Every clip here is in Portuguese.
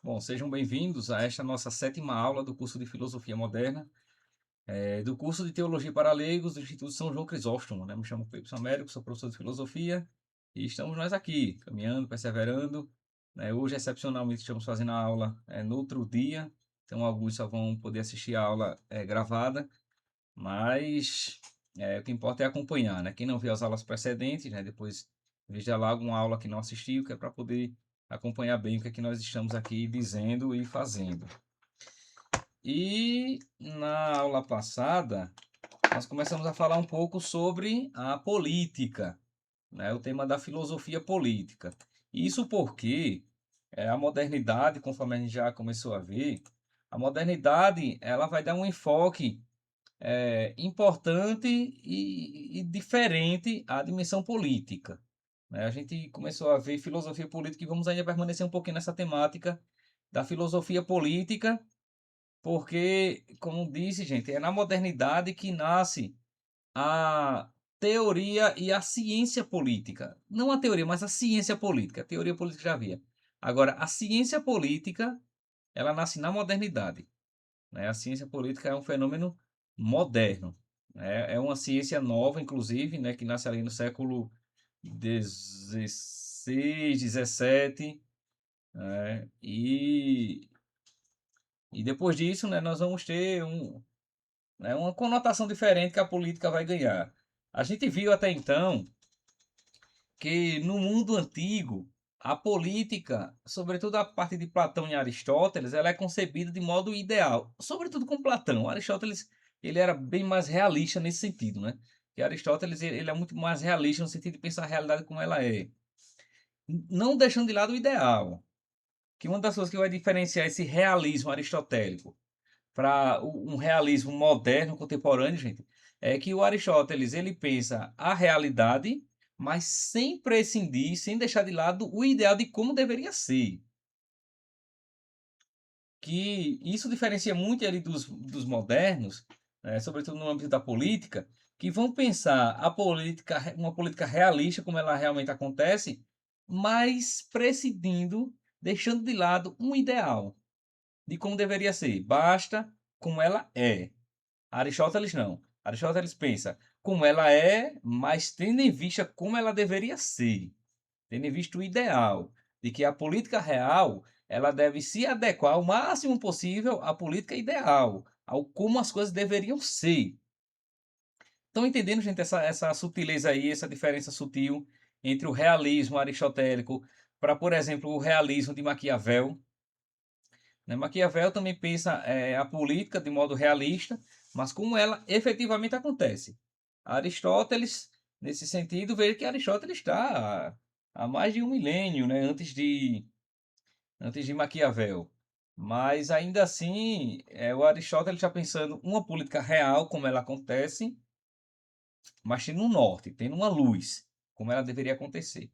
Bom, sejam bem-vindos a esta nossa sétima aula do curso de Filosofia Moderna, do curso de Teologia para Leigos do Instituto São João Crisóstomo, né? Me chamo Pedro Américo, sou professor de Filosofia e estamos nós aqui, caminhando, perseverando, né? Hoje, excepcionalmente, estamos fazendo a aula no outro dia, então alguns só vão poder assistir a aula gravada, mas o que importa é acompanhar, né? Quem não viu as aulas precedentes, né? Depois veja lá alguma aula que não assistiu, que é para poder acompanhar bem o que é que nós estamos aqui dizendo e fazendo. E na aula passada, nós começamos a falar um pouco sobre a política, né? O tema da filosofia política. Isso porque a modernidade, conforme a gente já começou a ver, a modernidade ela vai dar um enfoque importante e diferente à dimensão política, né? A gente começou a ver filosofia política e vamos ainda permanecer um pouquinho nessa temática da filosofia política, porque, como disse, gente, é na modernidade que nasce a teoria e a ciência política. Não a teoria, mas a ciência política. A teoria política já havia. Agora, a ciência política, ela nasce na modernidade, né? A ciência política é um fenômeno moderno, né? É uma ciência nova, inclusive, né, que nasce ali no século XVI, XVII, né? E depois disso, né, nós vamos ter uma conotação diferente que a política vai ganhar. A gente viu até então que no mundo antigo, a política, sobretudo a partir de Platão e Aristóteles, ela é concebida de modo ideal, sobretudo com Platão. Aristóteles, ele era bem mais realista nesse sentido, né? Que Aristóteles, ele é muito mais realista no sentido de pensar a realidade como ela é, não deixando de lado o ideal, que uma das coisas que vai diferenciar esse realismo aristotélico para um realismo moderno, contemporâneo, gente, é que o Aristóteles ele pensa a realidade, mas sem prescindir, sem deixar de lado o ideal de como deveria ser. Que isso diferencia muito ele dos modernos, sobretudo no âmbito da política, que vão pensar a política, uma política realista, como ela realmente acontece, mas prescindindo, deixando de lado um ideal de como deveria ser. Basta como ela é. Aristóteles não. Aristóteles pensa como ela é, mas tendo em vista como ela deveria ser, tendo em vista o ideal de que a política real ela deve se adequar o máximo possível à política ideal, ao como as coisas deveriam ser. Estão entendendo, gente, essa sutileza aí, essa diferença sutil entre o realismo aristotélico para, por exemplo, o realismo de Maquiavel, né? Maquiavel também pensa a política de modo realista, mas como ela efetivamente acontece. Aristóteles, nesse sentido, veja que Aristóteles está há mais de um milênio, né, antes de Maquiavel. Mas ainda assim, o Aristóteles está pensando uma política real, como ela acontece, mas tendo um norte, tendo uma luz, como ela deveria acontecer.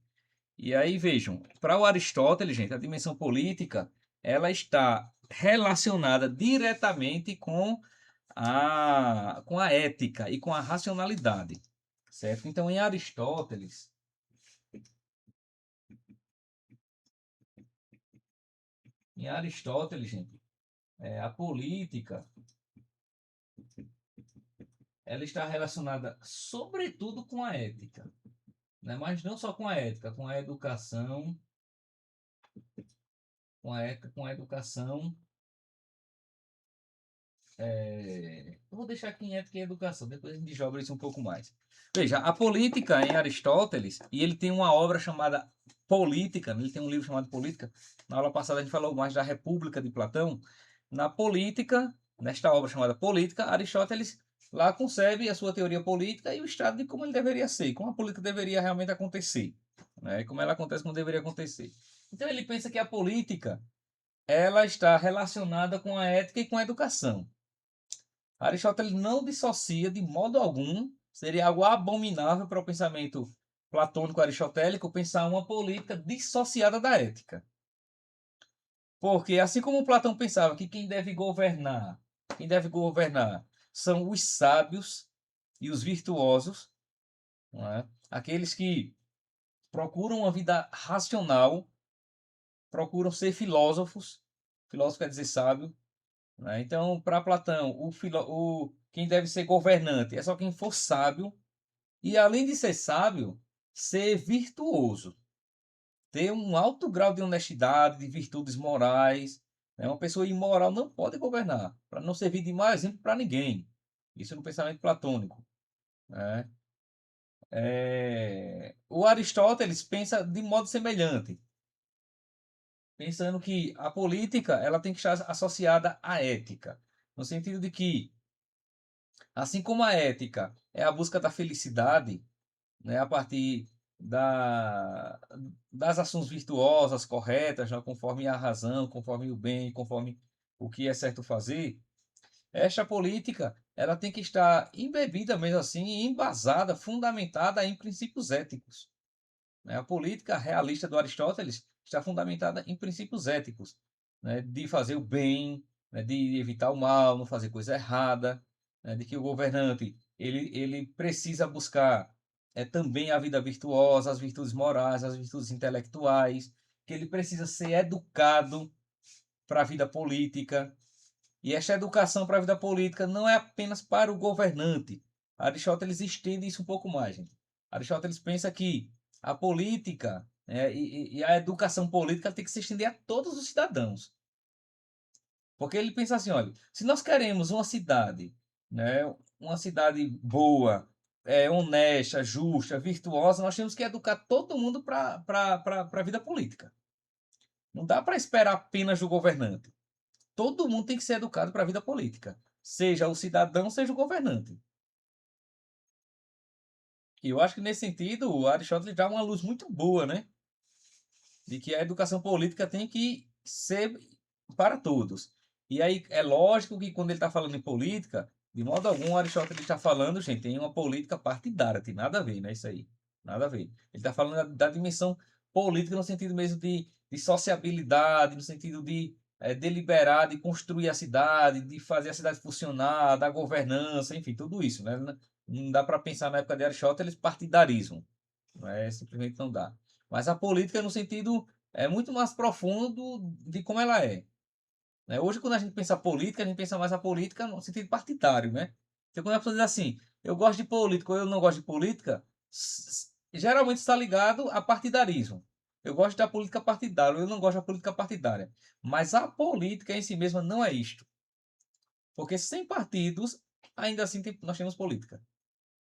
E aí vejam, para o Aristóteles, gente, a dimensão política ela está relacionada diretamente com a ética e com a racionalidade, certo? Então, em Aristóteles, gente, a política ela está relacionada sobretudo com a ética, né? Mas não só com a ética, com a educação, com a ética, com a educação. Eu vou deixar aqui em ética e educação, depois a gente joga isso um pouco mais. Veja, a política em Aristóteles, e ele tem uma obra chamada Política, né? Ele tem um livro chamado Política. Na aula passada a gente falou mais da República de Platão. Na Política, nesta obra chamada Política, Aristóteles lá concebe a sua teoria política e o estado de como ele deveria ser, como a política deveria realmente acontecer, né? E como ela acontece como deveria acontecer. Então ele pensa que a política ela está relacionada com a ética e com a educação. Aristóteles não dissocia de modo algum, seria algo abominável para o pensamento platônico aristotélico pensar uma política dissociada da ética. Porque assim como Platão pensava que quem deve governar são os sábios e os virtuosos, não é? Aqueles que procuram uma vida racional, procuram ser filósofos, filósofo quer dizer sábio, né? Então, para Platão, quem deve ser governante é só quem for sábio, e além de ser sábio, ser virtuoso, ter um alto grau de honestidade, de virtudes morais, né? Uma pessoa imoral não pode governar, para não servir de mau exemplo para ninguém. Isso no pensamento platônico, né? O Aristóteles pensa de modo semelhante, pensando que a política ela tem que estar associada à ética, no sentido de que, assim como a ética é a busca da felicidade, né, a partir da, das ações virtuosas, corretas, né, conforme a razão, conforme o bem, conforme o que é certo fazer, esta política ela tem que estar embebida mesmo assim, embasada, fundamentada em princípios éticos, né? A política realista do Aristóteles está fundamentada em princípios éticos, né? De fazer o bem, né? De evitar o mal, não fazer coisa errada, né? De que o governante ele precisa buscar também a vida virtuosa, as virtudes morais, as virtudes intelectuais, que ele precisa ser educado para a vida política. E esta educação para a vida política não é apenas para o governante. Aristóteles estende isso um pouco mais, gente. Aristóteles pensa que a política, né, e a educação política tem que se estender a todos os cidadãos. Porque ele pensa assim, olha, se nós queremos uma cidade, né, uma cidade boa, honesta, justa, virtuosa, nós temos que educar todo mundo para a vida política. Não dá para esperar apenas do governante. Todo mundo tem que ser educado para a vida política, seja o cidadão, seja o governante. E eu acho que nesse sentido, o Aristóteles dá uma luz muito boa, né? De que a educação política tem que ser para todos. E aí é lógico que quando ele está falando em política, de modo algum o Aristóteles está falando, gente, em uma política partidária, tem nada a ver, né? Isso aí, nada a ver. Ele está falando da dimensão política no sentido mesmo de sociabilidade, no sentido de deliberar, de construir a cidade, de fazer a cidade funcionar, da governança, enfim, tudo isso, né? Não dá para pensar na época de Aristóteles partidarismo, não é? Simplesmente não dá. Mas a política no sentido muito mais profundo de como ela é, né? Hoje, quando a gente pensa política, a gente pensa mais a política no sentido partidário, né? Então, quando a pessoa diz assim, eu gosto de política ou eu não gosto de política, geralmente está ligado a partidarismo. Eu gosto da política partidária, ou eu não gosto da política partidária. Mas a política em si mesma não é isto. Porque sem partidos, ainda assim nós temos política,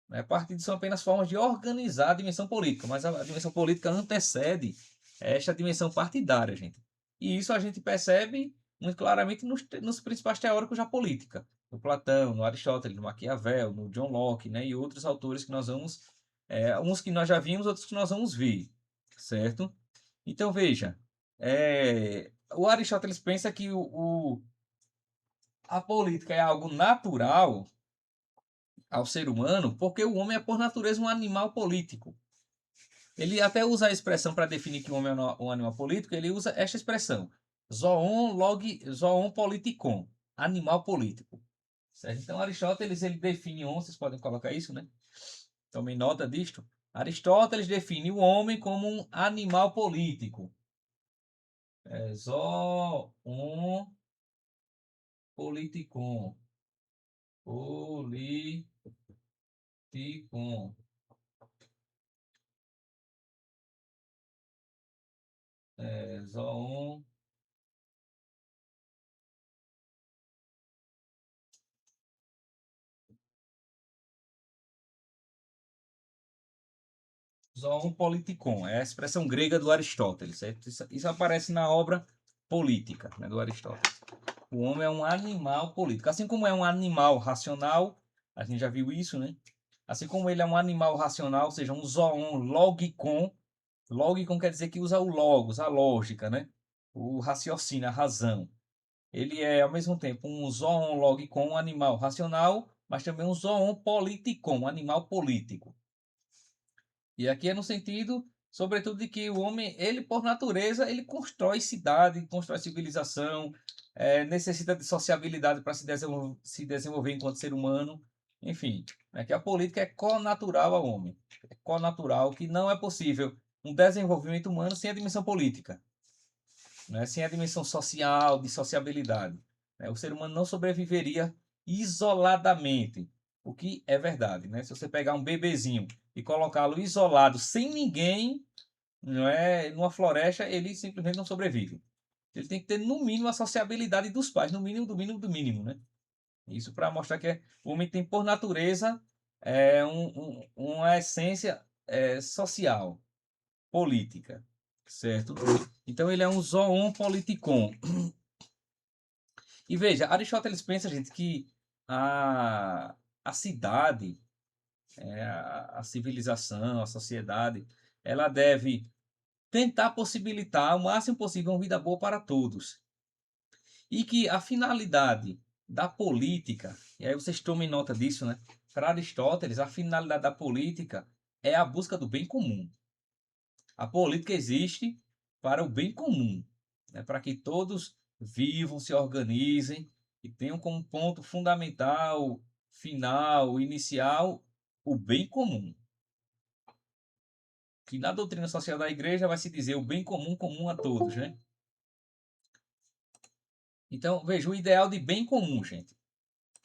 né? Partidos são apenas formas de organizar a dimensão política, mas a dimensão política antecede esta dimensão partidária, gente. E isso a gente percebe muito claramente nos principais teóricos da política, no Platão, no Aristóteles, no Maquiavel, no John Locke, né? E outros autores que nós vamos, uns que nós já vimos, outros que nós vamos ver, certo? Então veja, o Aristóteles pensa que a política é algo natural ao ser humano, porque o homem é por natureza um animal político. Ele até usa a expressão para definir que o homem é um animal político, ele usa esta expressão: zoon politikon, animal político. Certo? Então Aristóteles ele define o homem, vocês podem colocar isso, né? Tomem nota disto. Aristóteles define o homem como um animal político. Zoon politikon. Politikon. Zoon Zoon politikon, é a expressão grega do Aristóteles, certo? Isso aparece na obra Política, né, do Aristóteles. O homem é um animal político. Assim como é um animal racional, a gente já viu isso, né? Assim como ele é um animal racional, ou seja, um zoon logikon. Logikon quer dizer que usa o logos, a lógica, né? O raciocínio, a razão. Ele é, ao mesmo tempo, um zoon logikon, um animal racional, mas também um zoon politikon, um animal político. E aqui é no sentido, sobretudo, de que o homem, ele por natureza, ele constrói cidade, constrói civilização, necessita de sociabilidade para se desenvolver enquanto ser humano. Enfim, né, que a política é connatural ao homem. É connatural, que não é possível um desenvolvimento humano sem a dimensão política. né? Sem a dimensão social, de sociabilidade, né? O ser humano não sobreviveria isoladamente, o que é verdade, né? Se você pegar um bebezinho e colocá-lo isolado, sem ninguém, não é, numa floresta, ele simplesmente não sobrevive. Ele tem que ter, no mínimo, a sociabilidade dos pais, no mínimo, do mínimo, do mínimo, né? Isso para mostrar que o homem tem, por natureza, uma essência social, política, certo? Então ele é um zoon politikon. E veja, Aristóteles pensa, gente, que a cidade, a civilização, a sociedade, ela deve tentar possibilitar o máximo possível uma vida boa para todos. E que a finalidade da política, e aí vocês tomem nota disso, né? Para Aristóteles, a finalidade da política é a busca do bem comum. A política existe para o bem comum, né? Para que todos vivam, se organizem e tenham como ponto fundamental, final, inicial, o bem comum. Que na doutrina social da igreja vai se dizer o bem comum comum a todos, né? Então, veja, o ideal de bem comum, gente.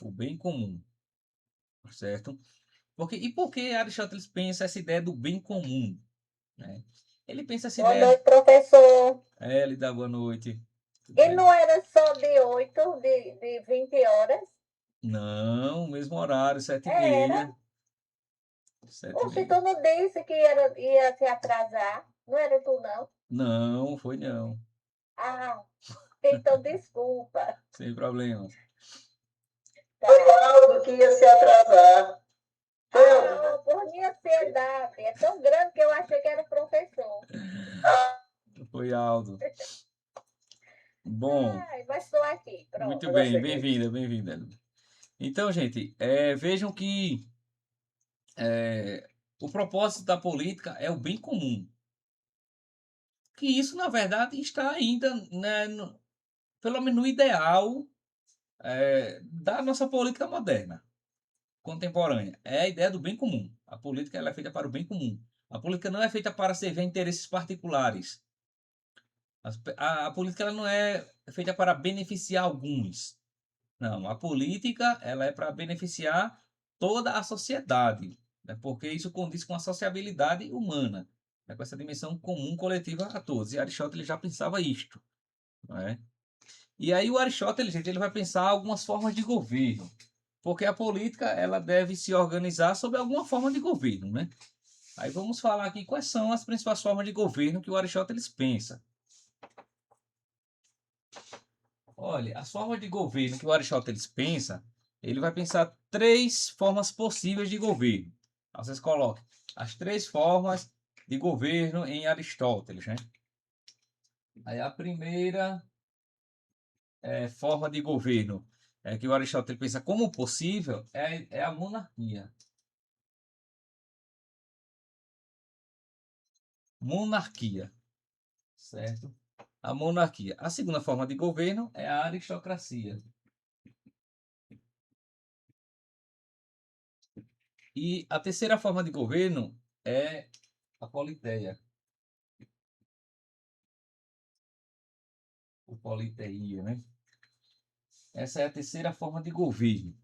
O bem comum, certo? E por que Aristóteles pensa essa ideia do bem comum, né? Ele pensa essa Boa ideia... noite, professor. Ele dá boa noite. Tudo E bem? não era só de 8, de 20 horas? Não, mesmo horário, 7h30. Era. Oxe, 7h30. tu não disse que ia se atrasar? Não era tu, não? Não, foi não. Ah, então desculpa. Sem problemas. Tá. Foi Aldo que ia se atrasar. Ah, por minha ansiedade. É tão grande que eu achei que era o professor. Foi Aldo. Bom, Ai, mas estou aqui, pronto. muito bem, bem-vinda, bem-vinda. Então, gente, vejam que o propósito da política é o bem comum. Que isso, na verdade, está ainda, né, pelo menos no ideal da nossa política moderna, contemporânea. É a ideia do bem comum. A política ela é feita para o bem comum. A política não é feita para servir a interesses particulares. A política ela não é feita para beneficiar alguns. Não, a política ela é para beneficiar toda a sociedade, né? Porque isso condiz com a sociabilidade humana, né? Com essa dimensão comum coletiva a todos. E Aristóteles já pensava isto, não é? E aí o Aristóteles, gente, ele vai pensar algumas formas de governo, porque a política ela deve se organizar sob alguma forma de governo, né? Aí vamos falar aqui quais são as principais formas de governo que o Aristóteles pensa. Olha, as formas de governo que o Aristóteles pensa, ele vai pensar 3 formas possíveis de governo. Então, vocês coloquem as 3 formas de governo em Aristóteles, né? Aí a primeira forma de governo que o Aristóteles pensa como possível é a monarquia. Monarquia, certo? A monarquia. A segunda forma de governo é a aristocracia. E a terceira forma de governo é a politeia. O politeia, né? Essa é a terceira forma de governo.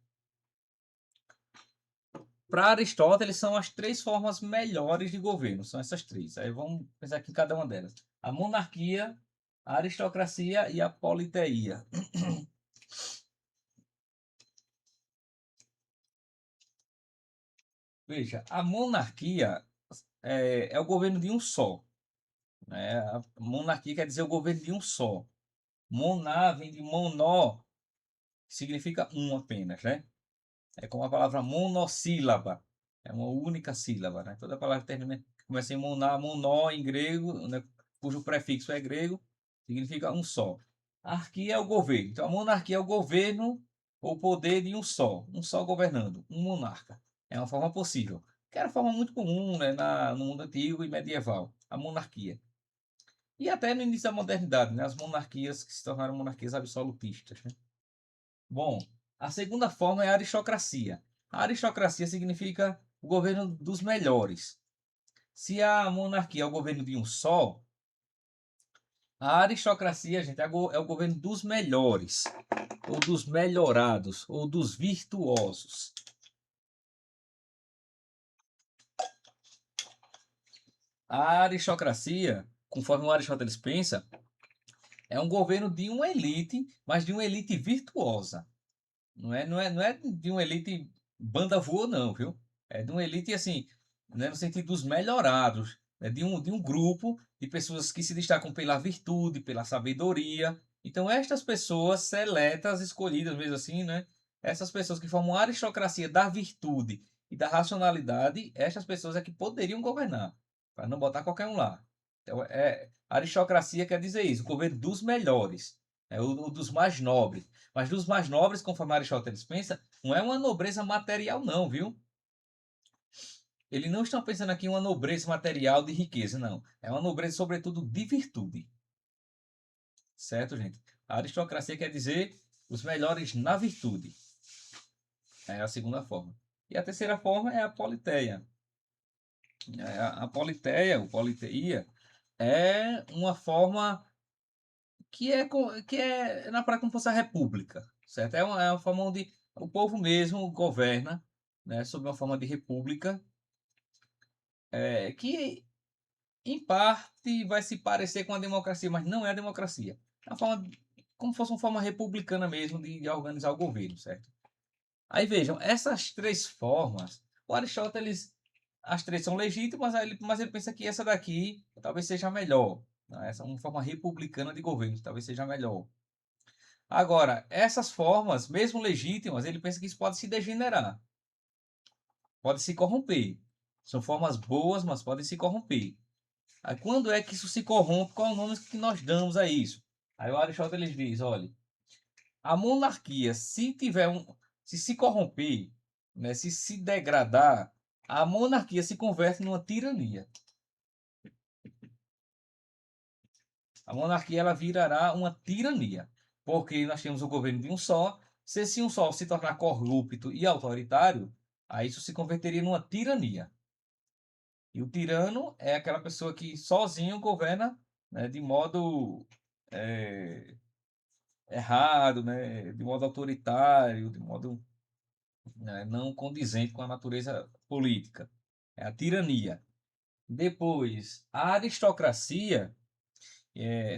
Para Aristóteles, são as 3 formas melhores de governo. São essas 3. Aí vamos pensar aqui em cada uma delas. A monarquia, a aristocracia e a politeia. Veja, a monarquia é o governo de um só, né? A monarquia quer dizer o governo de um só. Monar vem de monó, que significa um apenas, né? É como a palavra monossílaba. É uma única sílaba, né? Toda palavra termina, começa em monar, monó em grego, né? Cujo prefixo é grego, significa um só. A arquia é o governo. Então a monarquia é o governo ou poder de um só governando, um monarca. É uma forma possível. Que era uma forma muito comum, né, no mundo antigo e medieval, a monarquia. E até no início da modernidade, né, as monarquias que se tornaram monarquias absolutistas, né? Bom, a segunda forma é a aristocracia. A aristocracia significa o governo dos melhores. Se a monarquia é o governo de um só, A aristocracia, gente, é o governo dos melhores, ou dos melhorados, ou dos virtuosos. A aristocracia, conforme o Aristóteles pensa, é um governo de uma elite, mas de uma elite virtuosa. Não é de uma elite banda voa, não, viu? É de uma elite, assim, né, no sentido dos melhorados, né, de um grupo de pessoas que se destacam pela virtude, pela sabedoria. Então, estas pessoas seletas, escolhidas mesmo assim, né? Essas pessoas que formam a aristocracia da virtude e da racionalidade, estas pessoas é que poderiam governar, para não botar qualquer um lá. Então, aristocracia quer dizer isso, o governo dos melhores, o dos mais nobres. Mas dos mais nobres, conforme Aristóteles pensa, não é uma nobreza material, não, viu? Eles não estão pensando aqui em uma nobreza material de riqueza, não. É uma nobreza, sobretudo, de virtude. Certo, gente? A aristocracia quer dizer os melhores na virtude. É a segunda forma. E a terceira forma é a politeia. A politeia, ou politeia, é uma forma que é na prática como se fosse a república, certo? É uma forma onde o povo mesmo governa, né, sob uma forma de república, que em parte vai se parecer com a democracia, mas não é a democracia. É uma forma, como se fosse uma forma republicana mesmo de organizar o governo, certo? Aí vejam, essas três formas, o Aristóteles, as três são legítimas, mas ele pensa que essa daqui talvez seja a melhor, né? Essa é uma forma republicana de governo, talvez seja a melhor. Agora, essas formas, mesmo legítimas, ele pensa que isso pode se degenerar, pode se corromper. São formas boas, mas podem se corromper. Aí, quando é que isso se corrompe? Qual é o nome que nós damos a isso? Aí o Aristóteles diz, olha, a monarquia, se corromper, né, se degradar, a monarquia se converte numa tirania. A monarquia ela virará uma tirania, porque nós temos o governo de um só. Se esse um só se tornar corrupto e autoritário, aí isso se converteria numa tirania. E o tirano é aquela pessoa que sozinho governa, né, de modo é, errado, né, de modo autoritário, de modo, né, não condizente com a natureza política. É a tirania. Depois, a aristocracia.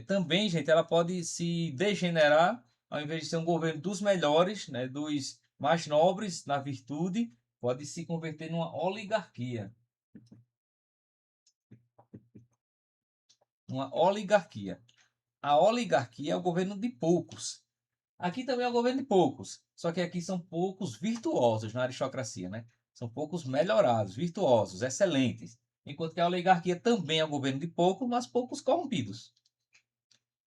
Também, gente, ela pode se degenerar, ao invés de ser um governo dos melhores, né, dos mais nobres na virtude, pode se converter numa oligarquia. Uma oligarquia. A oligarquia é o governo de poucos. Aqui também é o governo de poucos, só que aqui são poucos virtuosos na aristocracia, né? São poucos melhorados, virtuosos, excelentes. Enquanto que a oligarquia também é o governo de poucos, mas poucos corrompidos.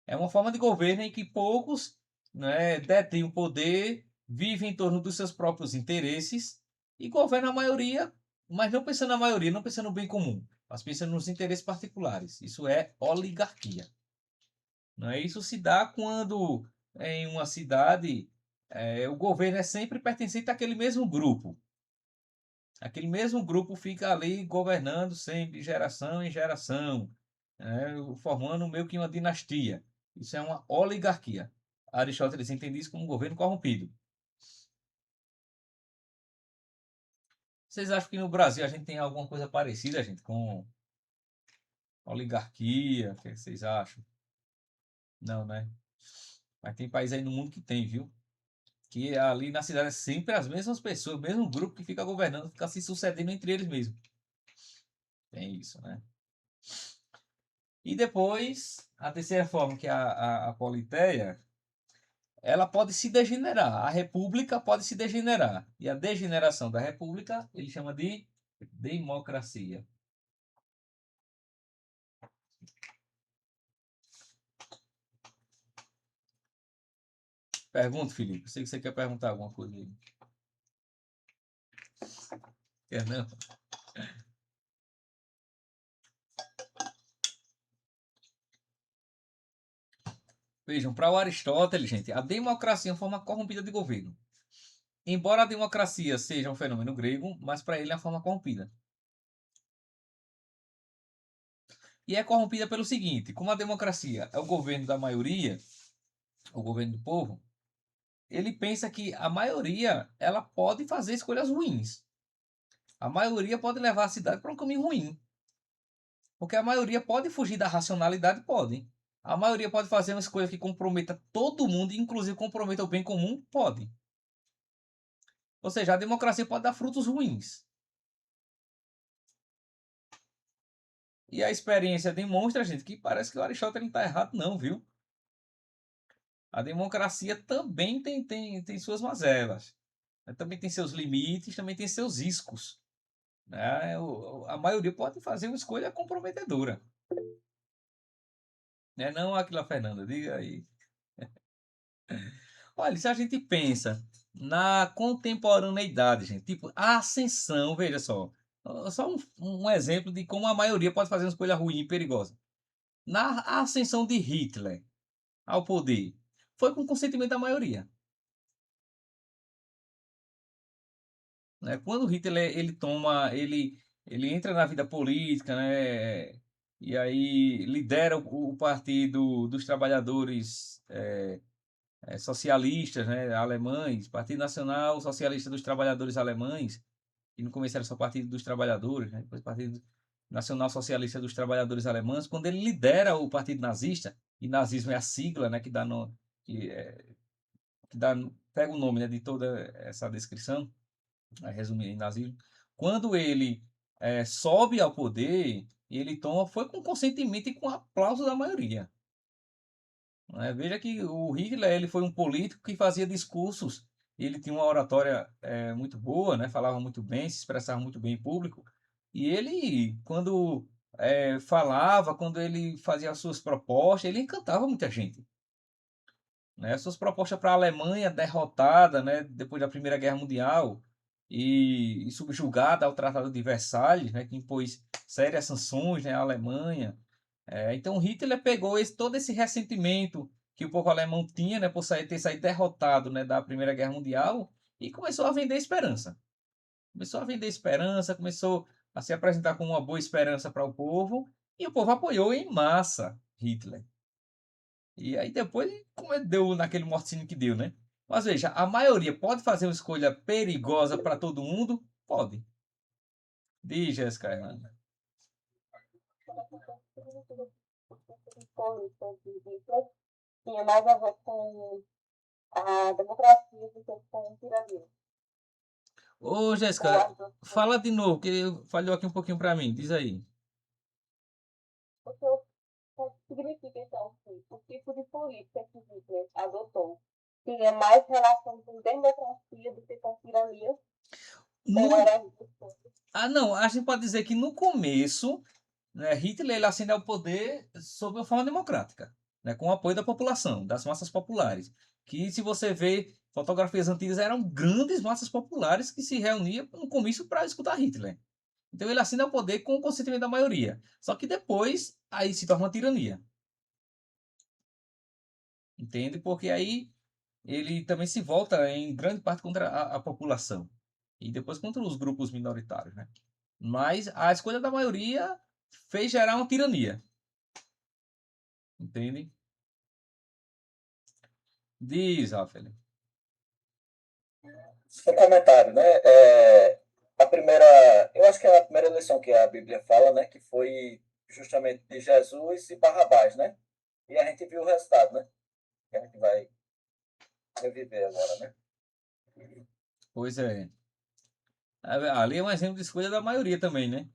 É uma forma de governo em que poucos, né, detêm o poder, vivem em torno dos seus próprios interesses e governam a maioria, mas não pensando na maioria, não pensando no bem comum, mas pensando nos interesses particulares. Isso é oligarquia. Não é? Isso se dá quando em uma cidade o governo é sempre pertencente àquele mesmo grupo. Aquele mesmo grupo fica ali governando sempre, de geração em geração, né, formando meio que uma dinastia. Isso é uma oligarquia. Aristóteles entende isso como um governo corrompido. Vocês acham que no Brasil a gente tem alguma coisa parecida, gente, com oligarquia? O que vocês acham? Não, né? Mas tem país aí no mundo que tem, viu? Que ali na cidade é sempre as mesmas pessoas, o mesmo grupo que fica governando, fica se sucedendo entre eles mesmos. Tem isso, né? E depois, a terceira forma, que é a politeia, ela pode se degenerar. A república pode se degenerar. E a degeneração da república ele chama de democracia. Pergunta, Felipe. Sei que você quer perguntar alguma coisa aí. Quer não? Vejam, para o Aristóteles, gente, a democracia é uma forma corrompida de governo. Embora a democracia seja um fenômeno grego, mas para ele é uma forma corrompida. e é corrompida pelo seguinte: como a democracia é o governo da maioria, o governo do povo, ele pensa que a maioria ela pode fazer escolhas ruins. A maioria pode levar a cidade para um caminho ruim. Porque a maioria pode fugir da racionalidade, pode. A maioria pode fazer uma escolha que comprometa todo mundo, inclusive comprometa o bem comum, pode. Ou seja, a democracia pode dar frutos ruins. E a experiência demonstra, gente, que parece que o Aristóteles não está errado, não, viu? A democracia também tem suas mazelas. Também tem seus limites, também tem seus riscos. Né? A maioria pode fazer uma escolha comprometedora. Né? Não, Aquila Fernanda, diga aí. Olha, se a gente pensa na contemporaneidade, gente, tipo, a ascensão, veja só um exemplo de como a maioria pode fazer uma escolha ruim e perigosa. Na ascensão de Hitler ao poder, foi com consentimento da maioria. Né? Quando Hitler ele entra na vida política, né? E aí lidera o Partido dos Trabalhadores Socialistas, né? Alemães, Partido Nacional Socialista dos Trabalhadores Alemães, que no começo era só Partido dos Trabalhadores, né? Depois Partido Nacional Socialista dos Trabalhadores Alemães, quando ele lidera o Partido Nazista, e nazismo é a sigla, né? Que, é, que dá, pega o nome, né, de toda essa descrição, resumir em nazismo. Quando ele sobe ao poder, ele toma, foi com consentimento e com aplauso da maioria. Né? Veja que o Hitler ele foi um político que fazia discursos, ele tinha uma oratória muito boa, né? Falava muito bem, se expressava muito bem em público, e ele, quando falava, quando ele fazia as suas propostas, ele encantava muita gente. Né? Suas propostas para a Alemanha derrotada, né, depois da Primeira Guerra Mundial e subjugada ao Tratado de Versalhes, né, que impôs sérias sanções, né, à Alemanha. Então Hitler pegou todo esse ressentimento que o povo alemão tinha, né, por ter saído derrotado, né, da Primeira Guerra Mundial e começou a vender esperança. Começou a vender esperança, começou a se apresentar como uma boa esperança para o povo e o povo apoiou em massa Hitler. E aí depois, como deu naquele mortinho que deu, né? Mas veja, a maioria pode fazer uma escolha perigosa para todo mundo? Pode. Diz, Jéssica Hernanda. Tinha mais a ver com a democracia do que com tirania. Ô, Jéssica, fala de novo, que falhou aqui um pouquinho para mim. Diz aí. O que significa, então, que o tipo de política que Hitler adotou tinha mais relação com democracia do que com tirania? Ou No... era Ah, não, a gente pode dizer que no começo, né, Hitler ele ascendeu ao poder sob uma forma democrática, né, com o apoio da população, das massas populares. Que se você vê fotografias antigas, eram grandes massas populares que se reuniam no comício para escutar Hitler. Então ele assina o poder com o consentimento da maioria. Só que depois, aí se torna uma tirania. Entende? Porque aí ele também se volta em grande parte contra a população. E depois contra os grupos minoritários, né? Mas a escolha da maioria fez gerar uma tirania. Entende? Diz, Rafael. Um comentário, né? A primeira, eu acho que é a primeira eleição que a Bíblia fala, né? Que foi justamente de Jesus e Barrabás, né? E a gente viu o resultado, né? Que a gente vai reviver agora, né? Pois é. Ali é um exemplo de escolha da maioria também, né?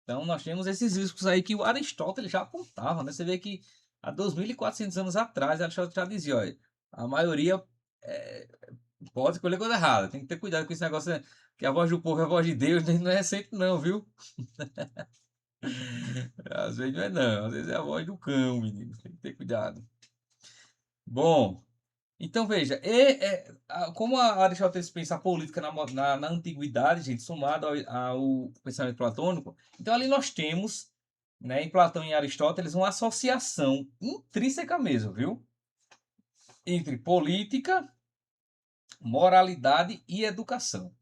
Então nós temos esses riscos aí que o Aristóteles já apontava, né? Você vê que há 2.400 anos atrás, Aristóteles já dizia, olha, a maioria é, pode escolher coisa errada. Tem que ter cuidado com esse negócio, né? Que a voz do povo é a voz de Deus, né? Não é sempre não, viu? Às vezes não é não, às vezes é a voz do cão, menino. Tem que ter cuidado. Bom, então veja, como a Aristóteles pensa a política na antiguidade, gente, somado ao pensamento platônico, então ali nós temos, né, em Platão e Aristóteles, uma associação intrínseca mesmo, viu? Entre política, moralidade e educação.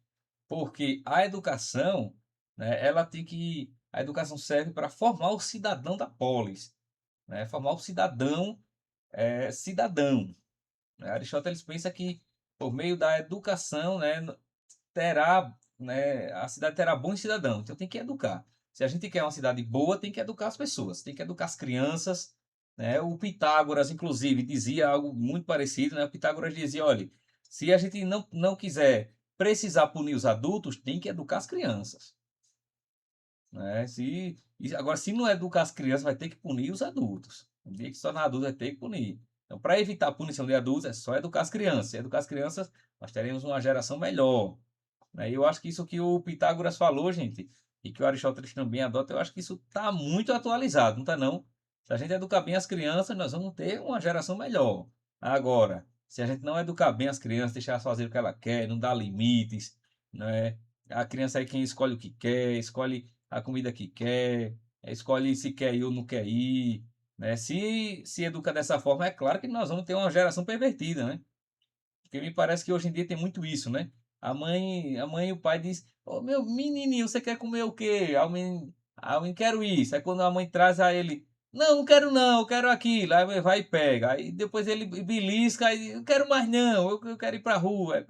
Porque a educação, né, ela tem que a educação serve para formar o cidadão da polis, né? Formar o cidadão cidadão. Né? Aristóteles pensa que por meio da educação, né, terá, né, a cidade terá bons cidadãos. Então tem que educar. Se a gente quer uma cidade boa, tem que educar as pessoas, tem que educar as crianças. Né? O Pitágoras, inclusive, dizia algo muito parecido. Né? O Pitágoras dizia: olha, se a gente não quiser precisar punir os adultos, tem que educar as crianças. Né? Agora, se não educar as crianças, vai ter que punir os adultos. Um dia que se tornar adulto, vai ter que punir. Então, para evitar a punição de adultos, é só educar as crianças. Se educar as crianças, nós teremos uma geração melhor. Né? E eu acho que isso que o Pitágoras falou, gente, e que o Aristóteles também adota, eu acho que isso está muito atualizado, não está não? Se a gente educar bem as crianças, nós vamos ter uma geração melhor. Agora, se a gente não educar bem as crianças, deixar elas fazer o que ela quer, não dar limites, né? A criança é quem escolhe o que quer, escolhe a comida que quer, escolhe se quer ir ou não quer ir, né? Se educa dessa forma, é claro que nós vamos ter uma geração pervertida, né? Porque me parece que hoje em dia tem muito isso, né? A mãe e o pai diz: Ô meu menininho, você quer comer o quê? Menino, quero isso. Aí quando a mãe traz a ele: Não, não quero não, eu quero aquilo. Aí vai e pega. Aí depois ele belisca e eu quero mais não, eu quero ir pra rua,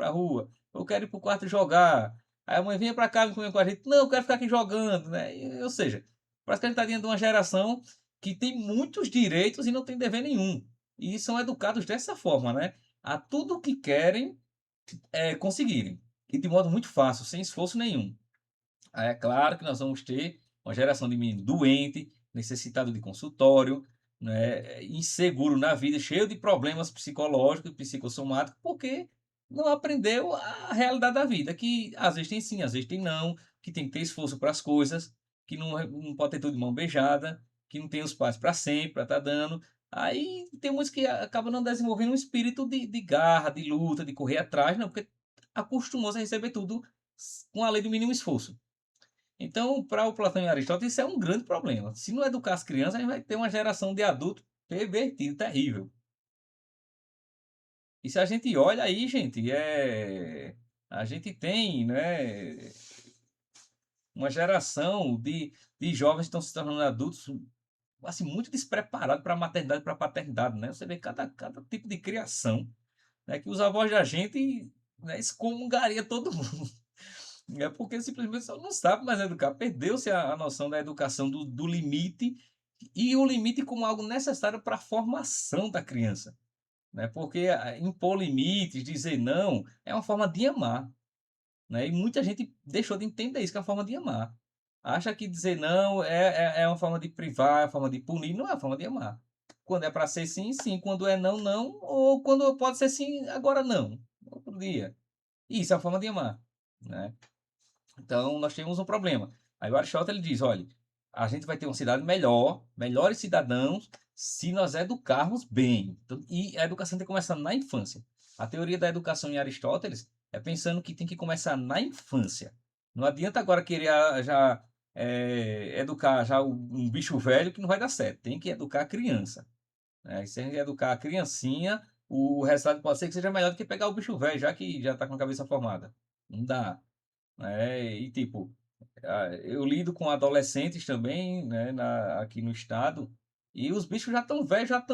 Eu quero ir pro quarto jogar. Aí a mãe vinha pra cá e comer com a gente: Não, eu quero ficar aqui jogando, né? Ou seja, parece que a gente tá dentro de uma geração que tem muitos direitos e não tem dever nenhum. E são educados dessa forma, né? A tudo que querem conseguirem. E de modo muito fácil, sem esforço nenhum. Aí é claro que nós vamos ter uma geração de menino doente, necessitado de consultório, né, inseguro na vida, cheio de problemas psicológicos e psicossomáticos, porque não aprendeu a realidade da vida, que às vezes tem sim, às vezes tem não, que tem que ter esforço para as coisas, que não pode ter tudo de mão beijada, que não tem os pais para sempre, para estar dando. Aí tem muitos que acabam não desenvolvendo um espírito de garra, de luta, de correr atrás, não, porque acostumou-se a receber tudo com a lei do mínimo esforço. Então, para o Platão e Aristóteles, isso é um grande problema. Se não educar as crianças, a gente vai ter uma geração de adulto pervertido, terrível. E se a gente olha aí, gente, a gente tem, né, uma geração de jovens que estão se tornando adultos assim, muito despreparados para a maternidade e para a paternidade, né? Você vê cada tipo de criação, né, que os avós da gente, né, excomungaria todo mundo. É porque simplesmente só não sabe mais educar. Perdeu-se a noção da educação do limite e o limite como algo necessário para a formação da criança. Né? Porque impor limites, dizer não, é uma forma de amar. Né? E muita gente deixou de entender isso, que é uma forma de amar. Acha que dizer não é uma forma de privar, é uma forma de punir. Não é uma forma de amar. Quando é para ser sim, sim. Quando é não, não. Ou quando pode ser sim, agora não. Outro dia. Isso é uma forma de amar. Né? Então, nós temos um problema. Aí o Aristóteles diz, olha, a gente vai ter uma cidade melhor, melhores cidadãos, se nós educarmos bem. Então, e a educação tem que começar na infância. A teoria da educação em Aristóteles é pensando que tem que começar na infância. Não adianta agora querer já educar já um bicho velho que não vai dar certo. Tem que educar a criança. Né? E se a gente educar a criancinha, o resultado pode ser que seja melhor do que pegar o bicho velho, já que já está com a cabeça formada. Não dá. E tipo, eu lido com adolescentes também, né, aqui no estado, e os bichos já estão velhos, já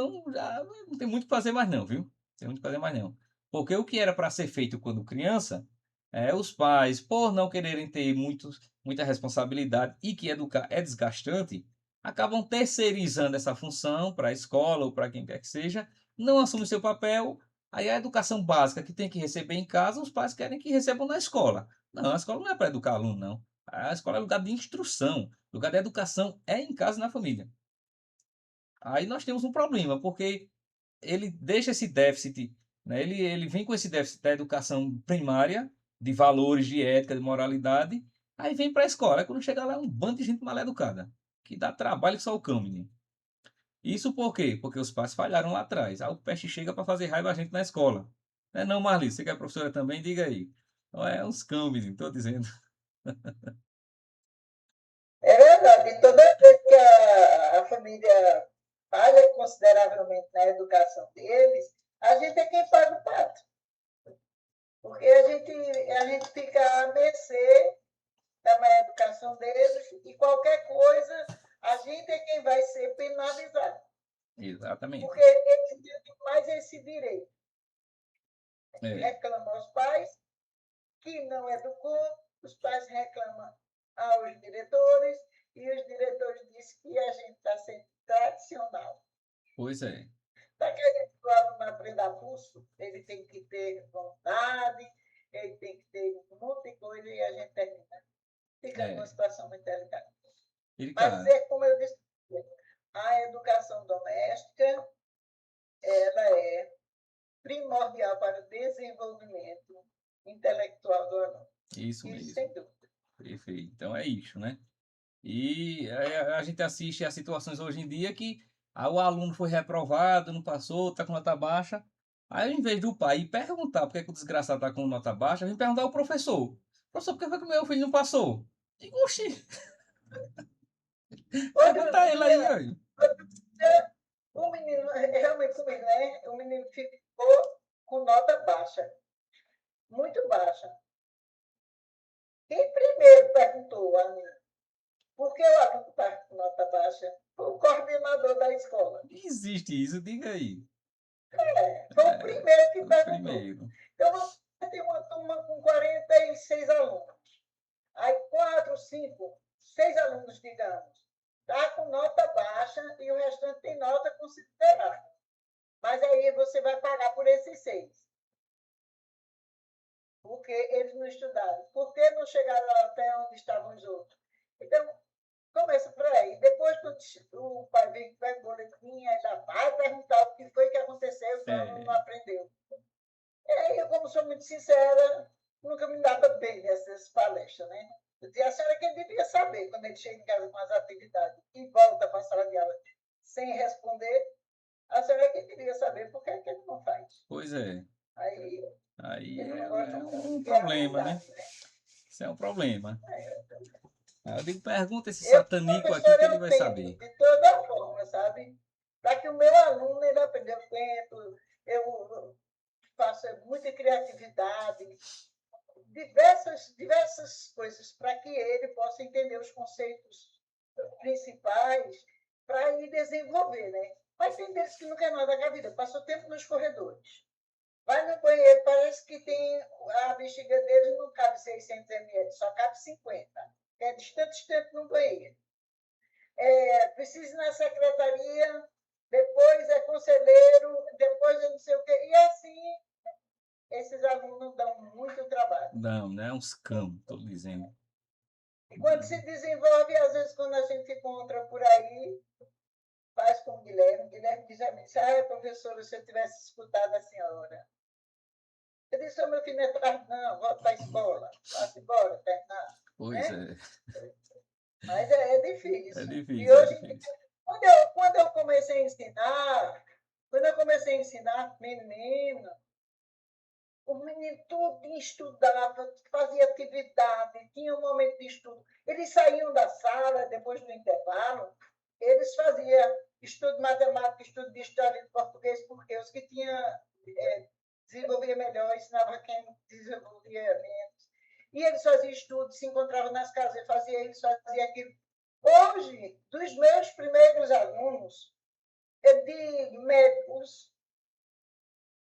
não tem muito o que fazer mais não, viu? Não tem muito o que fazer mais não. Porque o que era para ser feito quando criança, os pais, por não quererem ter muita responsabilidade e que educar é desgastante, acabam terceirizando essa função para a escola ou para quem quer que seja, não assumem seu papel, aí a educação básica que tem que receber em casa, os pais querem que recebam na escola. Não, a escola não é para educar aluno, não. A escola é lugar de instrução. Lugar de educação é em casa e na família. Aí nós temos um problema, porque ele deixa esse déficit, né? Ele vem com esse déficit da educação primária, de valores, de ética, de moralidade, aí vem para a escola. Aí quando chega lá é um bando de gente mal educada, que dá trabalho que só o cão, menino. Isso por quê? Porque os pais falharam lá atrás. Aí o peste chega para fazer raiva a gente na escola. Não, Marli, você que é professora também, diga aí. É uns cão, menino, estou dizendo. É verdade. Toda vez que a família falha consideravelmente na educação deles, a gente é quem paga o pato. Porque a gente fica à mercê da má educação deles, e qualquer coisa, a gente é quem vai ser penalizado, Exatamente. porque eles têm mais esse direito. É, Reclamam aos pais, que não educou, os pais reclamam aos diretores, e os diretores dizem que a gente está sendo tradicional. pois é. Para que a gente o aluno aprenda a pulso, ele tem que ter vontade, ele tem que ter um monte de coisa, e a gente termina ficando numa situação muito delicada. Mas, Delicado. como eu disse, a educação doméstica ela é primordial para o desenvolvimento intelectual do aluno. Isso Isso mesmo. sem dúvida. Perfeito. Então é isso, né? E a gente assiste a situações hoje em dia que o aluno foi reprovado, não passou, está com nota baixa. Aí, em vez do pai ir perguntar por que o desgraçado está com nota baixa, vem perguntar ao professor. Professor, por que foi que o meu filho não passou? Digo, oxi, pergunta ele aí, aí. O menino, realmente comigo, né? O menino ficou com nota baixa, muito baixa. Quem primeiro perguntou a mim por que o aluno está com nota baixa? Foi o coordenador da escola. Existe isso, diga aí. Foi o primeiro que O perguntou. primeiro. Então, você tem uma turma com 46 alunos. Aí, 4, 5, 6 alunos, digamos, está com nota baixa e o restante tem nota considerável. Mas aí você vai pagar por esses 6. Porque eles não estudaram. Por que não chegaram até onde estavam os outros? Então, começa por aí. Depois, quando o pai vem, pega o boletim, aí já vai perguntar o que foi que aconteceu, que o aluno não aprendeu. E aí, eu, como sou muito sincera, nunca me dava bem nessas palestras, né? Eu dizia, a senhora que devia saber, quando ele chega em casa com as atividades e volta para a sala de aula sem responder, a senhora que devia saber por que ele não faz. Pois é. Aí É um problema, né? Isso é um problema. Eu digo, pergunta esse satânico aqui que ele vai saber. De toda forma, sabe? Para que o meu aluno ele aprenda, eu tento, eu faço muita criatividade, diversas coisas para que ele possa entender os conceitos principais para ir desenvolver, né? Mas tem deles que não quer nada com a vida, passou tempo nos corredores. Vai no banheiro, parece que tem a bexiga dele não cabe 600 ml, só cabe 50. É distante no banheiro. Precisa ir na secretaria, depois é conselheiro, depois é não sei o quê. E assim, esses alunos dão muito trabalho. Não, né? Uns cão, estou dizendo. E quando se desenvolve, às vezes, quando a gente encontra por aí, faz com o Guilherme. O Guilherme diz a mim, professora, se eu tivesse escutado a senhora. Eu disse, meu filho, não é tarde, não, volta para a escola. Vá-se embora, terminar. Pois né? é. Mas é difícil. É difícil. E hoje, quando eu comecei a ensinar, menino, o menino tudo estudava, fazia atividade, tinha um momento de estudo. Eles saíam da sala, depois do intervalo, eles faziam estudo de matemática, estudo de história de português, porque os que tinham desenvolvia melhor, ensinava quem desenvolvia menos. E eles faziam estudo, se encontravam nas casas, faziam isso, faziam aquilo. Hoje, dos meus primeiros alunos, de médicos,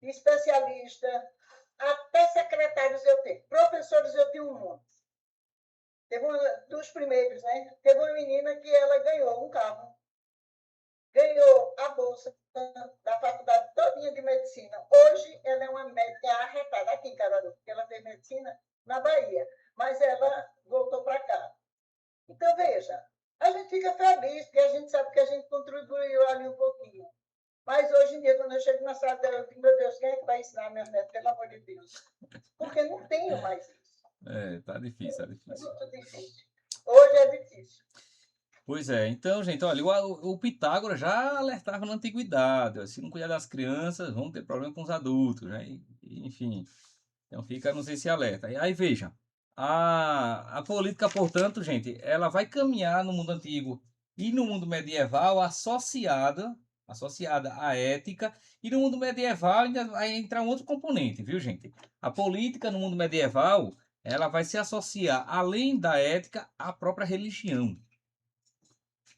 especialistas, até secretários eu tenho. Professores eu tenho um monte. Teve dos primeiros, né? Teve uma menina que ela ganhou um carro. Ganhou a bolsa da faculdade todinha de medicina. Hoje ela é uma médica arretada aqui em Caruaru, porque ela fez medicina na Bahia. Mas ela voltou para cá. Então, veja, a gente fica feliz, porque a gente sabe que a gente contribuiu ali um pouquinho. Mas hoje em dia, quando eu chego na sala dela, eu digo, meu Deus, quem é que vai ensinar minha neta? Pelo amor de Deus. Porque não tenho mais isso. Tá difícil, Muito difícil. Hoje é difícil. Pois é, então, gente, olha, o Pitágoras já alertava na antiguidade, se não cuidar das crianças, vão ter problema com os adultos, né? Enfim, então fica, não sei se alerta. Aí veja, a política, portanto, gente, ela vai caminhar no mundo antigo e no mundo medieval associada à ética, e no mundo medieval ainda vai entrar um outro componente, viu, gente? A política no mundo medieval, ela vai se associar, além da ética, à própria religião,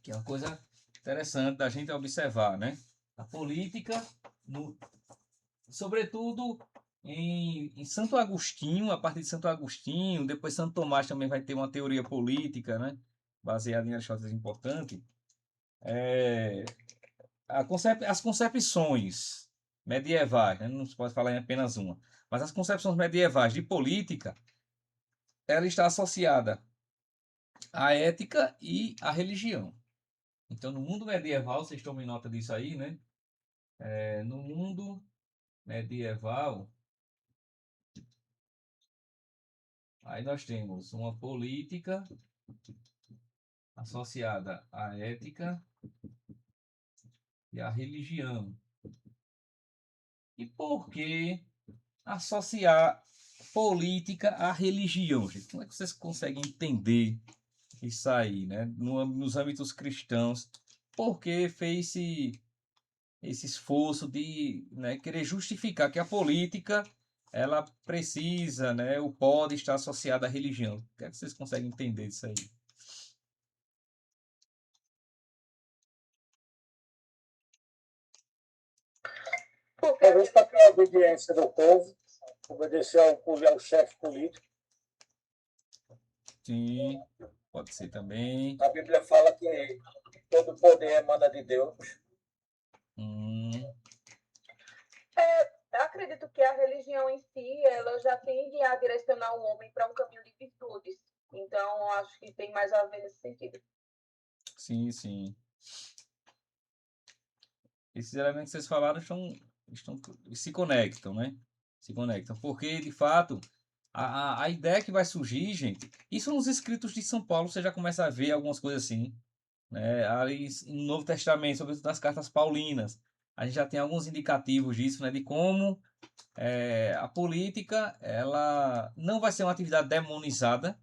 que é uma coisa interessante da gente observar, né? A política, sobretudo em Santo Agostinho, a partir de Santo Agostinho, depois Santo Tomás também vai ter uma teoria política, né? Baseada em Aristóteles importante. As concepções medievais, né? Não se pode falar em apenas uma, mas as concepções medievais de política, ela está associada à ética e à religião. Então, no mundo medieval, vocês tomem nota disso aí, né? No mundo medieval, aí nós temos uma política associada à ética e à religião. E por que associar política à religião, gente? Como é que vocês conseguem entender isso aí, né? Nos âmbitos cristãos? Por que fez esse esforço de, né, querer justificar que a política ela precisa, né, ou pode estar associada à religião? O que é que vocês conseguem entender disso aí? Talvez para ter a obediência do povo, obedecer ao chefe político. Sim, pode ser também. A Bíblia fala que todo poder emana de Deus. Eu acredito que a religião em si, ela já tende a direcionar o homem para um caminho de virtudes. Então, acho que tem mais a ver nesse sentido. Sim, sim. Esses elementos que vocês falaram se conectam, né? Se conectam. Porque, de fato, a ideia que vai surgir, gente, isso nos escritos de São Paulo você já começa a ver algumas coisas assim, né? Ali no Novo Testamento, sobretudo nas cartas paulinas, a gente já tem alguns indicativos disso, né? De como a política, ela não vai ser uma atividade demonizada,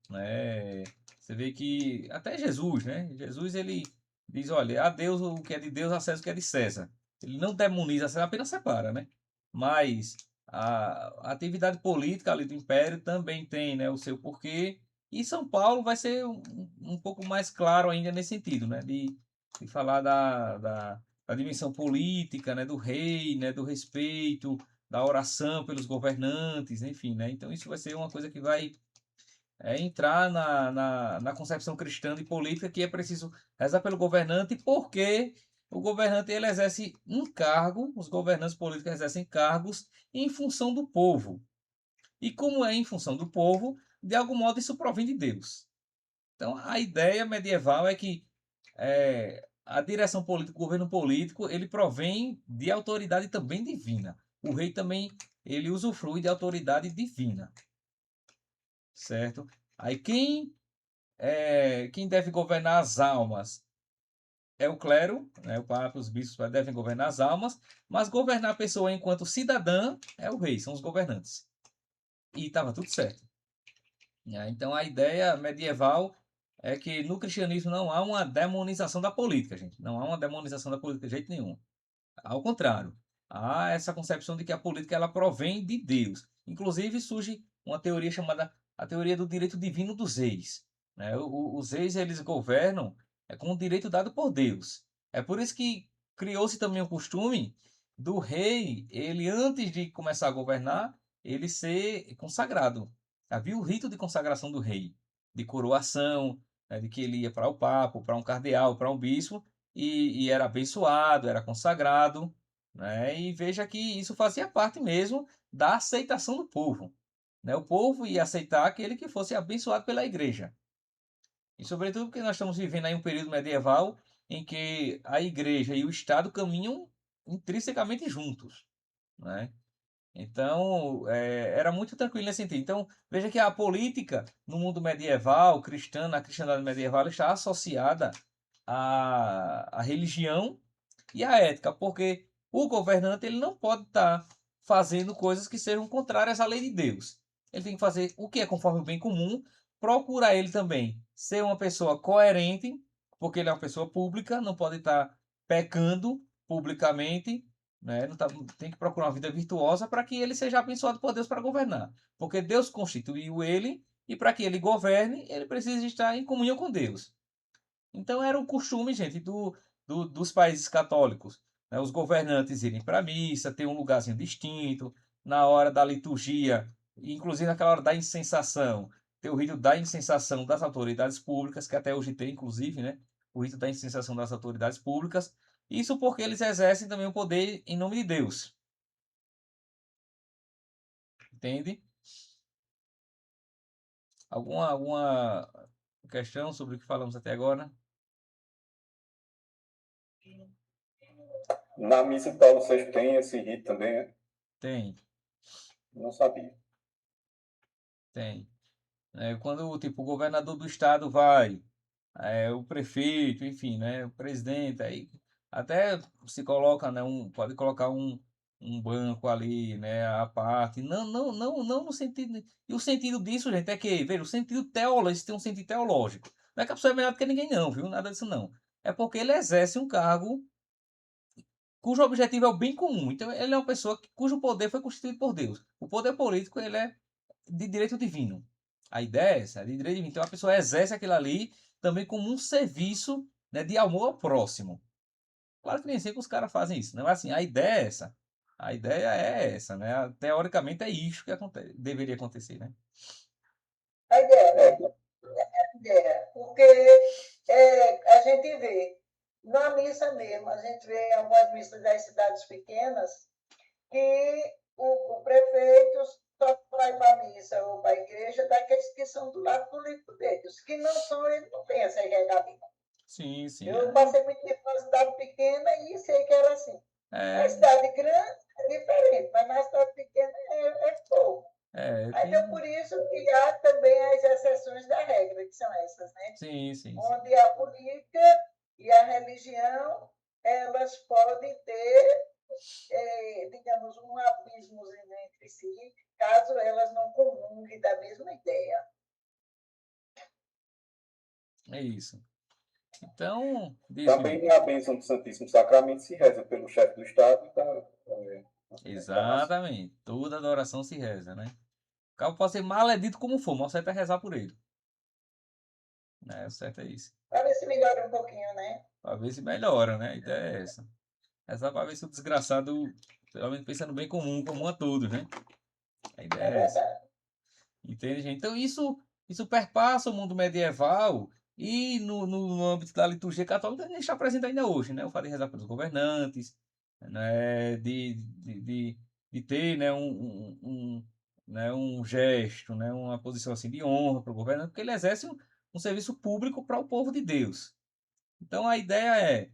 né? Você vê que até Jesus, né? Jesus, ele diz, olha, a Deus o que é de Deus, a César o que é de César. Ele não demoniza, apenas separa, né? Mas a atividade política ali do Império também tem, né, o seu porquê. E São Paulo vai ser um pouco mais claro ainda nesse sentido, né? De falar da dimensão política, né? Do rei, né? Do respeito, da oração pelos governantes, enfim, né? Então isso vai ser uma coisa que vai entrar na concepção cristã de política, que é preciso rezar pelo governante, porque o governante ele exerce um cargo, os governantes políticos exercem cargos em função do povo. E como é em função do povo, de algum modo isso provém de Deus. Então a ideia medieval é que a direção política, o governo político, ele provém de autoridade também divina. O rei também ele usufrui de autoridade divina. Certo? Aí quem deve governar as almas é o clero, né? O Papa, os bispos devem governar as almas, mas governar a pessoa enquanto cidadã é o rei, são os governantes. E estava tudo certo. Então a ideia medieval é que no cristianismo não há uma demonização da política, gente. Não há uma demonização da política de jeito nenhum. Ao contrário, há essa concepção de que a política ela provém de Deus. Inclusive surge uma teoria chamada a teoria do direito divino dos reis, né? Os reis eles governam com o direito dado por Deus. É por isso que criou-se também o costume do rei, ele antes de começar a governar, ele ser consagrado. Havia o rito de consagração do rei, de coroação, né? De que ele ia para o papa, para um cardeal, para um bispo, e era abençoado, era consagrado, né? E veja que isso fazia parte mesmo da aceitação do povo, né? O povo ia aceitar aquele que fosse abençoado pela igreja. E sobretudo porque nós estamos vivendo aí um período medieval em que a igreja e o Estado caminham intrinsecamente juntos, né? Então, era muito tranquilo nesse sentido. Então, veja que a política no mundo medieval, cristã, na cristandade medieval, está associada à religião e à ética, porque o governante ele não pode estar fazendo coisas que sejam contrárias à lei de Deus. Ele tem que fazer o que é conforme o bem comum, procura ele também ser uma pessoa coerente, porque ele é uma pessoa pública, não pode estar pecando publicamente, né? Não tá, tem que procurar uma vida virtuosa para que ele seja abençoado por Deus para governar. Porque Deus constituiu ele e para que ele governe, ele precisa estar em comunhão com Deus. Então era o costume, gente, dos países católicos, né? Os governantes irem para a missa, ter um lugarzinho distinto, na hora da liturgia, inclusive naquela hora da incensação, ter o rito da incensação das autoridades públicas, que até hoje tem, inclusive, né? O rito da incensação das autoridades públicas. Isso porque eles exercem também o poder em nome de Deus. Entende? Alguma questão sobre o que falamos até agora? Na missa de Paulo VI tem esse rito também, né? Tem, Não sabia. tem. Quando tipo, o governador do estado vai, o prefeito, enfim, né, o presidente, aí até se coloca, né, pode colocar um banco ali, né, à parte, não no sentido, e o sentido disso, gente, é que, veja, o sentido teológico, tem um sentido teológico, não é que a pessoa é melhor do que ninguém não, viu, nada disso não, é porque ele exerce um cargo cujo objetivo é o bem comum, então ele é uma pessoa cujo poder foi constituído por Deus, o poder político, ele é de direito divino. A ideia é essa, de direito divino. Então a pessoa exerce aquilo ali também como um serviço, né, de amor ao próximo. Claro que nem sempre os caras fazem isso, né? Mas assim, a ideia é essa. A ideia é essa, né? Teoricamente é isso que deveria acontecer, né? A ideia, né? A ideia. Porque a gente vê, na missa mesmo, a gente vê em algumas missas das cidades pequenas, que o prefeito só vai para a missa ou para a igreja daqueles que são do lado político deles. Que não são, ele não tem essa regalias. Sim, sim. Eu passei muito tempo numa cidade pequena e sei que era assim. Na cidade grande é diferente, mas na cidade pequena é pouco. Então, por isso que há também as exceções da regra, que são essas, né? Sim. Onde a política e a religião, elas podem ter, digamos, um abismo entre si, caso elas não comunguem da mesma ideia. É isso. Então, Também na bênção do Santíssimo Sacramento se reza pelo chefe do Estado e exatamente. Toda adoração se reza, né? O cabo pode ser maledito como for, mas o certo é rezar por ele. Né? O certo é isso. Para ver se melhora um pouquinho, né? Para ver se melhora, né? A ideia é essa. É só para ver se o desgraçado, pelo menos pensando bem comum a todos, né? A ideia é essa. Entende, gente? Então isso perpassa o mundo medieval e no âmbito da liturgia católica a gente está presente ainda hoje, né? O fato de rezar pelos governantes, né? De ter, né? Né? Um gesto, né? Uma posição assim de honra para o governante, porque ele exerce um serviço público para o povo de Deus. Então a ideia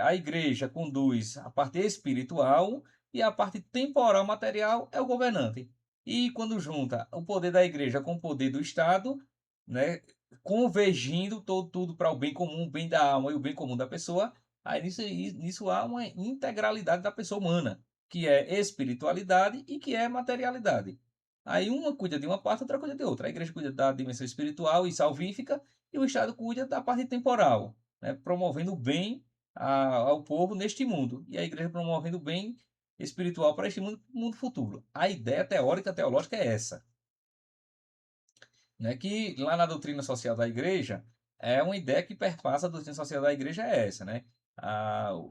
a igreja conduz a parte espiritual e a parte temporal material é o governante. E quando junta o poder da igreja com o poder do Estado, né, convergindo tudo para o bem comum, o bem da alma e o bem comum da pessoa, aí nisso há uma integralidade da pessoa humana, que é espiritualidade e que é materialidade. Aí uma cuida de uma parte, outra cuida de outra. A igreja cuida da dimensão espiritual e salvífica e o Estado cuida da parte temporal, né, promovendo o bem ao povo neste mundo. E a igreja promovendo o bem espiritual para este mundo futuro. A ideia teórica, teológica é essa. Né? Que lá na doutrina social da igreja, é uma ideia que perpassa a doutrina social da igreja é essa. Né?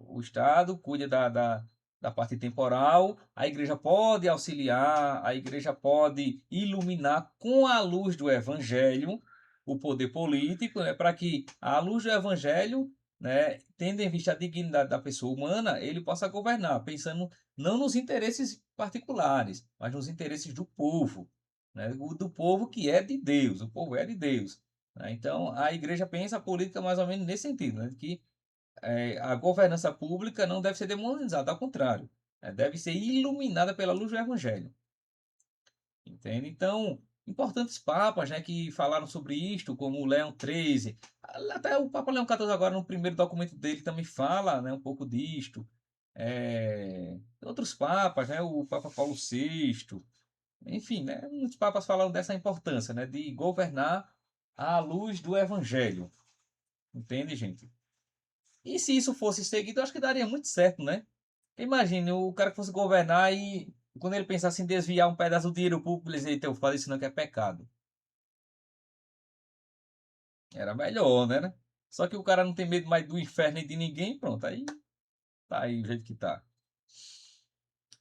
O Estado cuida da parte temporal, a igreja pode auxiliar, a igreja pode iluminar com a luz do evangelho o poder político, né, para que a luz do evangelho, né, tendo em vista a dignidade da pessoa humana, ele possa governar, pensando não nos interesses particulares, mas nos interesses do povo, né, do povo que é de Deus, o povo é de Deus. Né? Então, a igreja pensa a política mais ou menos nesse sentido, né, que a governança pública não deve ser demonizada, ao contrário, deve ser iluminada pela luz do evangelho. Entende? Então, importantes papas, né, que falaram sobre isto, como o Leão XIII, até o Papa Leão XIV agora no primeiro documento dele também fala, né, um pouco disto. Outros papas, né, o Papa Paulo VI, enfim, né, muitos papas falaram dessa importância, né, de governar à luz do Evangelho. Entende, gente? E se isso fosse seguido, eu acho que daria muito certo, né? Imagine o cara que fosse governar e quando ele pensasse em desviar um pedaço do dinheiro público, ele dizia, "Eita, eu vou fazer isso não que é pecado." Era melhor, né? Só que o cara não tem medo mais do inferno e de ninguém, pronto, aí tá aí do jeito que tá.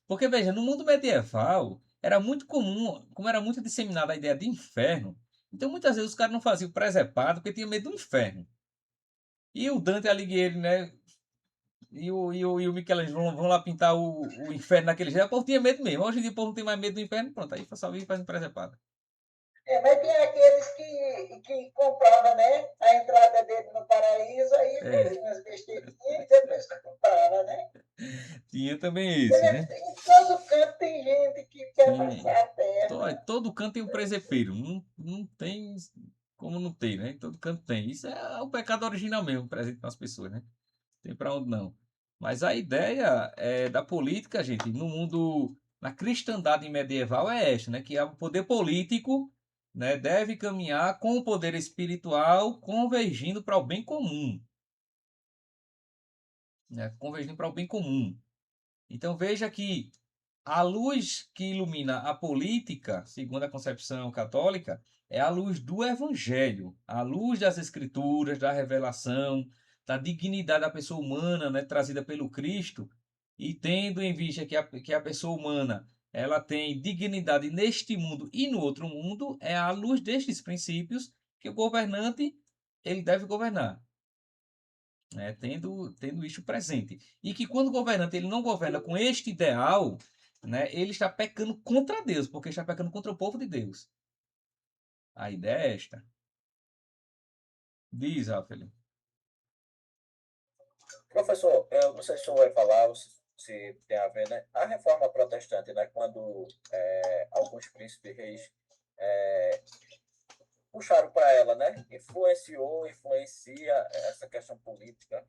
Porque, veja, no mundo medieval, era muito comum, como era muito disseminada a ideia de inferno, então muitas vezes os caras não faziam presepado porque tinham medo do inferno. E o Dante Alighieri, né? E o Michelangelo vão lá pintar o inferno naquele jeito. O povo tinha medo mesmo. Hoje em dia o povo não tem mais medo do inferno, pronto, aí só vive fazendo presepado. Mas tem aqueles que compravam, né? A entrada dele no paraíso, aí É, faziam umas besteirinhas e depois comprava, né? tinha também esse, né? Em todo canto tem gente que quer Tem. passar a perna. Todo canto tem um presepeiro. Não tem como não ter, né? Todo canto tem. Isso é o pecado original mesmo, presente nas pessoas, né? Tem pra onde não. Mas a ideia da política, gente, no mundo, na cristandade medieval é esta, né? Que o poder político, né, deve caminhar com o poder espiritual convergindo para o bem comum, né? Convergindo para o bem comum. Então veja que a luz que ilumina a política, segundo a concepção católica, é a luz do Evangelho, a luz das Escrituras, da revelação, da dignidade da pessoa humana, né, trazida pelo Cristo, e tendo em vista que a pessoa humana ela tem dignidade neste mundo e no outro mundo, é à luz destes princípios que o governante ele deve governar, né, tendo isto presente. E que quando o governante ele não governa com este ideal, né, ele está pecando contra Deus, porque está pecando contra o povo de Deus. A ideia é esta. Diz, Rafael. Professor, eu não sei se o senhor vai falar ou se tem a ver, né? A reforma protestante, né? Quando alguns príncipes e reis puxaram para ela, né? Influencia essa questão política,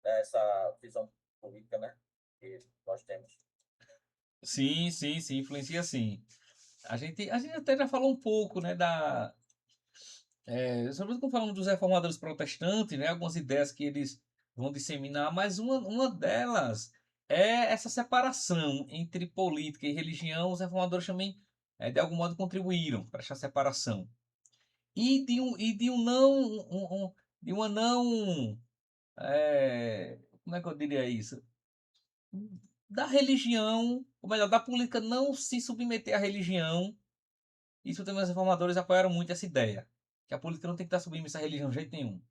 né? Essa visão política, né? Que nós temos. Sim, sim, sim, influencia sim. A gente até já falou um pouco, né, sobretudo quando falamos dos reformadores protestantes, né, algumas ideias que eles vão disseminar, mas uma delas é essa separação entre política e religião. Os reformadores também, de algum modo, contribuíram para essa separação. E de um não, de uma não, como é que eu diria isso? Da religião, ou melhor, da política não se submeter à religião. Isso também os reformadores apoiaram muito essa ideia, que a política não tem que estar submissa à religião de jeito nenhum,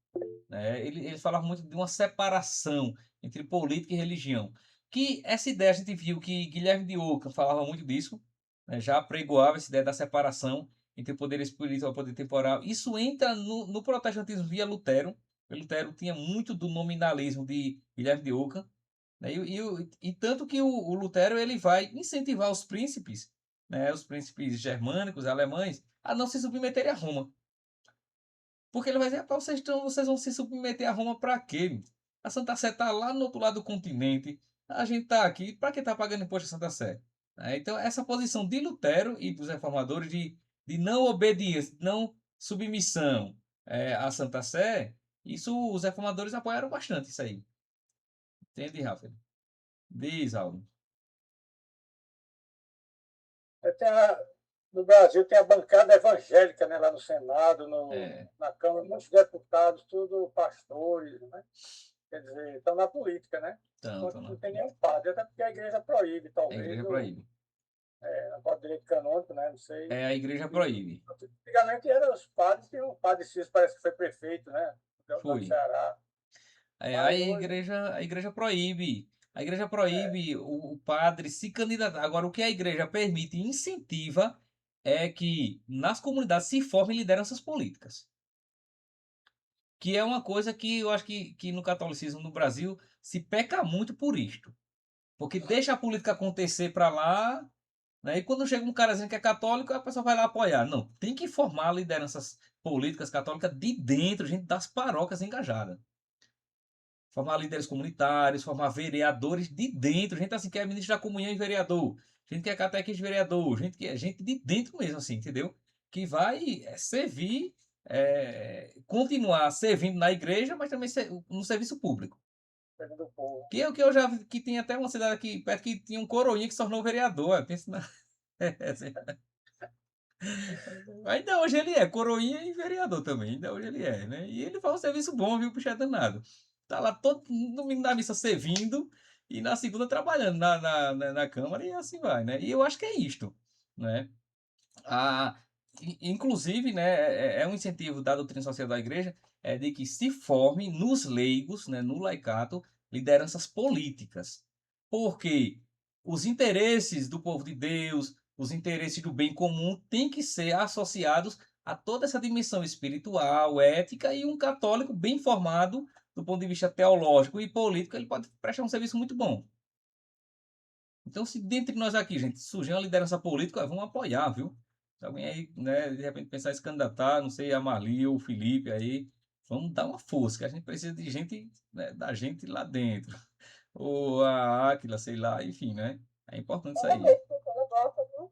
né? Eles falavam muito de uma separação entre política e religião. Que essa ideia a gente viu que Guilherme de Ockham falava muito disso, né? Já apregoava essa ideia da separação entre o poder espiritual e o poder temporal. Isso entra no protestantismo via Lutero. Lutero tinha muito do nominalismo de Guilherme de Ockham, né? E tanto que o Lutero ele vai incentivar os príncipes, né, os príncipes germânicos, alemães, a não se submeterem a Roma. Porque ele vai dizer, "Rapaz, vocês vão se submeter a Roma para quê? A Santa Sé está lá no outro lado do continente, a gente está aqui, para que está pagando imposto a Santa Sé?" Então, essa posição de Lutero e dos reformadores de não obediência, não submissão à Santa Sé, isso os reformadores apoiaram bastante isso aí. Entende, Rafael? Diz, Aldo. No Brasil tem a bancada evangélica, né, lá no Senado, É, na Câmara, muitos deputados, tudo pastores, né? Quer dizer, estão na política, né? tanto, Enquanto né? não tem nenhum padre, até porque a igreja proíbe, A talvez, igreja proíbe. o direito canônico, né? Não sei. A igreja proíbe. Antigamente eram os padres, tinha o padre Cícero, parece que foi prefeito, né? Do Foi. Ceará. A Mas hoje, igreja proíbe. A igreja proíbe o padre se candidatar. Agora, o que a igreja permite e incentiva é que nas comunidades se formem lideranças políticas. Que é uma coisa que eu acho que no catolicismo no Brasil se peca muito por isto. Porque deixa a política acontecer para lá, né? E quando chega um carazinho que é católico, a pessoa vai lá apoiar. Não, tem que formar lideranças políticas católicas de dentro, gente das paróquias engajada. Formar líderes comunitários, formar vereadores de dentro, gente assim que é ministro da comunhão e vereador, gente que é catequista e vereador, gente que é gente de dentro mesmo, assim, entendeu? Que vai servir, continuar servindo na igreja, mas também no serviço público. Depende do povo. Que eu já vi que tem até uma cidade aqui perto que tinha um coroinha que se tornou vereador. Pensa na... Ainda hoje ele é coroinha e vereador também. Ainda hoje ele é, né? E ele faz um serviço bom, viu? Puxa, é danado. Tá lá todo domingo na missa servindo e na segunda trabalhando na Câmara e assim vai, né? E eu acho que é isto, né? A, inclusive, né, é um incentivo da doutrina social da igreja é de que se forme nos leigos, né, no laicato, lideranças políticas. Porque os interesses do povo de Deus, os interesses do bem comum têm que ser associados a toda essa dimensão espiritual, ética, e um católico bem formado do ponto de vista teológico e político, ele pode prestar um serviço muito bom. Então, se dentre nós aqui, gente, surgir uma liderança política, ó, vamos apoiar, viu? Se alguém aí, né, de repente pensar em se candidatar, não sei, a Marli ou o Felipe aí, vamos dar uma força, que a gente precisa de gente, né, da gente lá dentro. Ou a Áquila, sei lá, enfim, né? É importante isso Ela aí. mesmo que ela gosta, viu?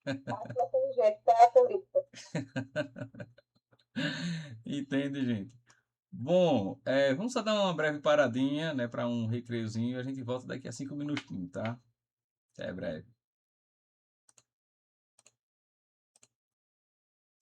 Acho que tem jeito para a política. Entende, gente? Bom, vamos só dar uma breve paradinha, né, para um recreiozinho. A gente volta daqui a 5 minutinhos, tá? Até breve.